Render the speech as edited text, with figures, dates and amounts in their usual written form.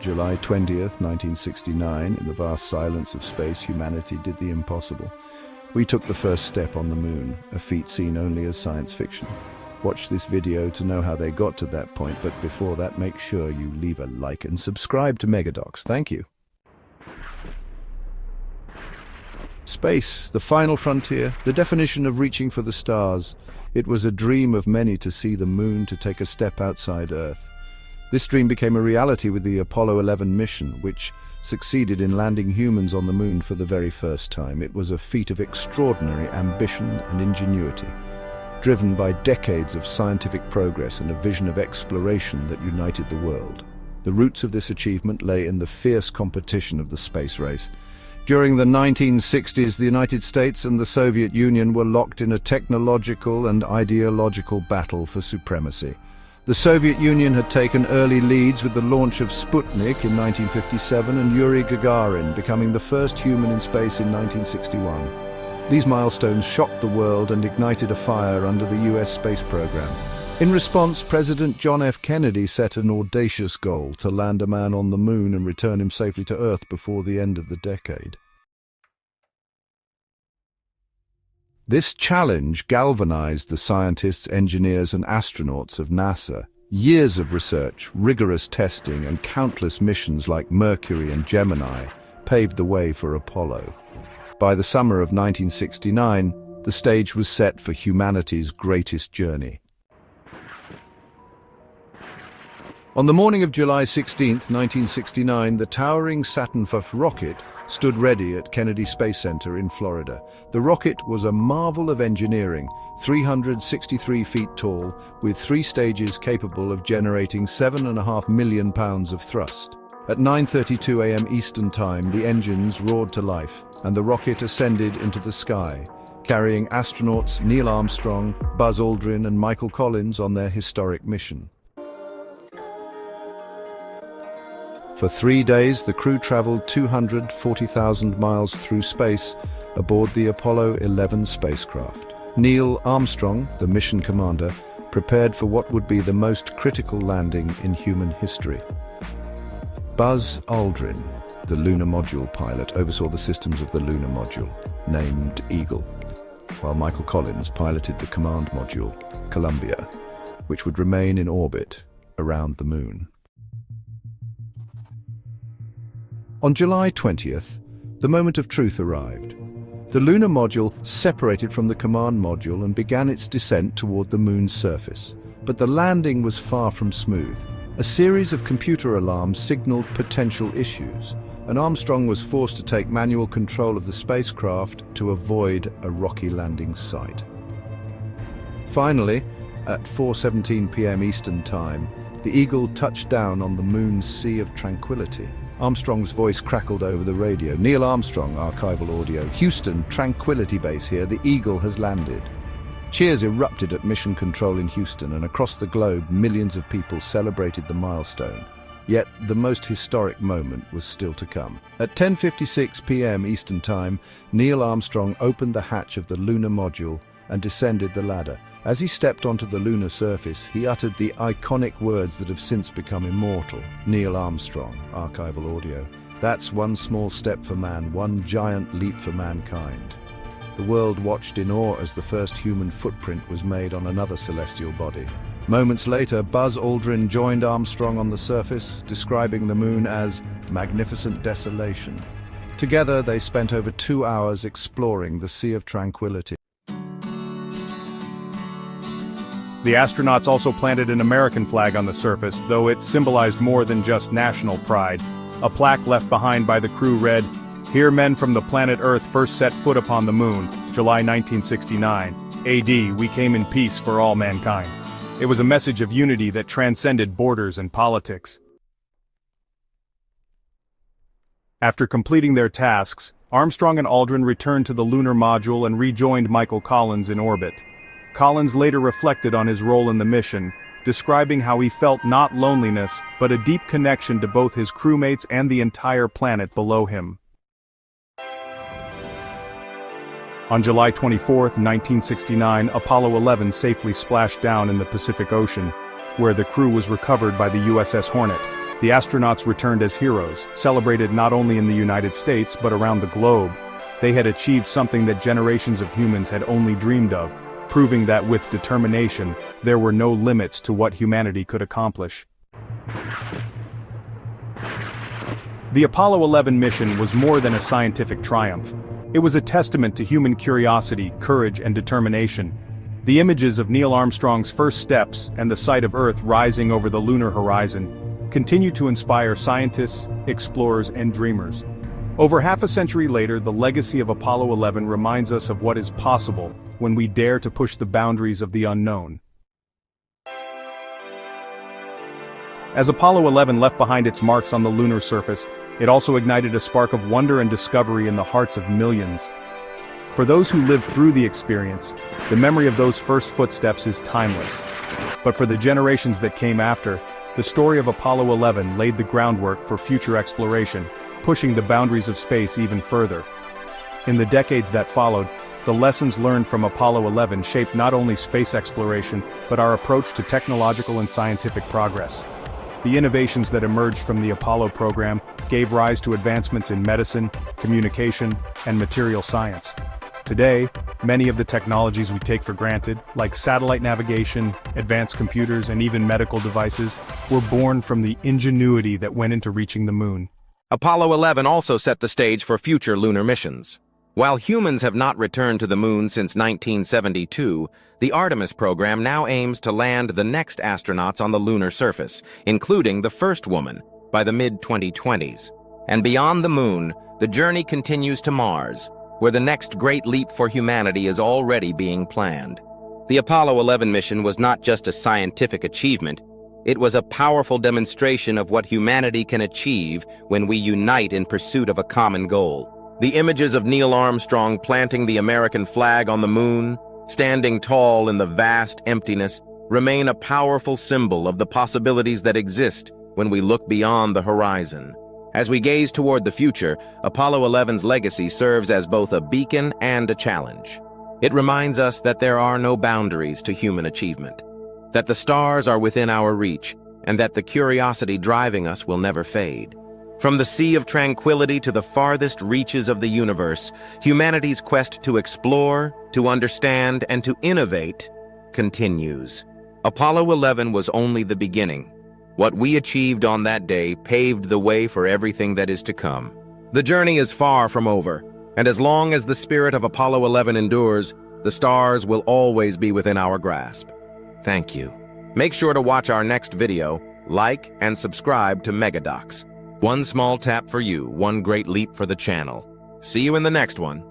July 20th, 1969, in the vast silence of space, humanity did the impossible. We took the first step on the moon, a feat seen only as science fiction. Watch this video to know how they got to that point, but before that, make sure you leave a like and subscribe to Megadocs. Thank you. Space, the final frontier, the definition of reaching for the stars. It was a dream of many to see the moon, to take a step outside Earth. This dream became a reality with the Apollo 11 mission, which succeeded in landing humans on the moon for the very first time. It was a feat of extraordinary ambition and ingenuity, driven by decades of scientific progress and a vision of exploration that united the world. The roots of this achievement lay in the fierce competition of the space race. During the 1960s, the United States and the Soviet Union were locked in a technological and ideological battle for supremacy. The Soviet Union had taken early leads with the launch of Sputnik in 1957 and Yuri Gagarin becoming the first human in space in 1961. These milestones shocked the world and ignited a fire under the US space program. In response, President John F. Kennedy set an audacious goal to land a man on the moon and return him safely to Earth before the end of the decade. This challenge galvanized the scientists, engineers, and astronauts of NASA. Years of research, rigorous testing, and countless missions like Mercury and Gemini paved the way for Apollo. By the summer of 1969, the stage was set for humanity's greatest journey. On the morning of July 16, 1969, the towering Saturn V rocket stood ready at Kennedy Space Center in Florida. The rocket was a marvel of engineering, 363 feet tall, with 3 stages capable of generating 7.5 million pounds of thrust. At 9:32 a.m. Eastern Time, the engines roared to life, and the rocket ascended into the sky, carrying astronauts Neil Armstrong, Buzz Aldrin, and Michael Collins on their historic mission. For 3 days, the crew traveled 240,000 miles through space aboard the Apollo 11 spacecraft. Neil Armstrong, the mission commander, prepared for what would be the most critical landing in human history. Buzz Aldrin, the lunar module pilot, oversaw the systems of the lunar module, named Eagle, while Michael Collins piloted the command module, Columbia, which would remain in orbit around the moon. On July 20th, the moment of truth arrived. The lunar module separated from the command module and began its descent toward the moon's surface. But the landing was far from smooth. A series of computer alarms signaled potential issues, and Armstrong was forced to take manual control of the spacecraft to avoid a rocky landing site. Finally, at 4:17 p.m. Eastern Time, the Eagle touched down on the moon's Sea of Tranquility. Armstrong's voice crackled over the radio. Neil Armstrong, archival audio. Houston, Tranquility Base here. The Eagle has landed. Cheers erupted at Mission Control in Houston, and across the globe, millions of people celebrated the milestone. Yet, the most historic moment was still to come. At 10:56 p.m. Eastern Time, Neil Armstrong opened the hatch of the lunar module and descended the ladder. As he stepped onto the lunar surface, he uttered the iconic words that have since become immortal. Neil Armstrong, archival audio. That's one small step for man, one giant leap for mankind. The world watched in awe as the first human footprint was made on another celestial body. Moments later, Buzz Aldrin joined Armstrong on the surface, describing the moon as magnificent desolation. Together, they spent over 2 hours exploring the Sea of Tranquility. The astronauts also planted an American flag on the surface, though it symbolized more than just national pride. A plaque left behind by the crew read, "Here men from the planet Earth first set foot upon the moon, July 1969. AD, we came in peace for all mankind." It was a message of unity that transcended borders and politics. After completing their tasks, Armstrong and Aldrin returned to the lunar module and rejoined Michael Collins in orbit. Collins later reflected on his role in the mission, describing how he felt not loneliness, but a deep connection to both his crewmates and the entire planet below him. On July 24, 1969, Apollo 11 safely splashed down in the Pacific Ocean, where the crew was recovered by the USS Hornet. The astronauts returned as heroes, celebrated not only in the United States but around the globe. They had achieved something that generations of humans had only dreamed of, proving that with determination, there were no limits to what humanity could accomplish. The Apollo 11 mission was more than a scientific triumph. It was a testament to human curiosity, courage, and determination. The images of Neil Armstrong's first steps and the sight of Earth rising over the lunar horizon continue to inspire scientists, explorers, and dreamers. Over half a century later, the legacy of Apollo 11 reminds us of what is possible when we dare to push the boundaries of the unknown. As Apollo 11 left behind its marks on the lunar surface, it also ignited a spark of wonder and discovery in the hearts of millions. For those who lived through the experience, the memory of those first footsteps is timeless. But for the generations that came after, the story of Apollo 11 laid the groundwork for future exploration, pushing the boundaries of space even further. In the decades that followed, the lessons learned from Apollo 11 shaped not only space exploration, but our approach to technological and scientific progress. The innovations that emerged from the Apollo program gave rise to advancements in medicine, communication, and material science. Today, many of the technologies we take for granted, like satellite navigation, advanced computers, and even medical devices, were born from the ingenuity that went into reaching the moon. Apollo 11 also set the stage for future lunar missions. While humans have not returned to the moon since 1972, the Artemis program now aims to land the next astronauts on the lunar surface, including the first woman, by the mid-2020s. And beyond the moon, the journey continues to Mars, where the next great leap for humanity is already being planned. The Apollo 11 mission was not just a scientific achievement, it was a powerful demonstration of what humanity can achieve when we unite in pursuit of a common goal. The images of Neil Armstrong planting the American flag on the moon, standing tall in the vast emptiness, remain a powerful symbol of the possibilities that exist when we look beyond the horizon. As we gaze toward the future, Apollo 11's legacy serves as both a beacon and a challenge. It reminds us that there are no boundaries to human achievement, that the stars are within our reach, and that the curiosity driving us will never fade. From the sea of tranquility to the farthest reaches of the universe, humanity's quest to explore, to understand, and to innovate continues. Apollo 11 was only the beginning. What we achieved on that day paved the way for everything that is to come. The journey is far from over, and as long as the spirit of Apollo 11 endures, the stars will always be within our grasp. Thank you. Make sure to watch our next video, like, and subscribe to Megadocs. One small tap for you, one great leap for the channel. See you in the next one.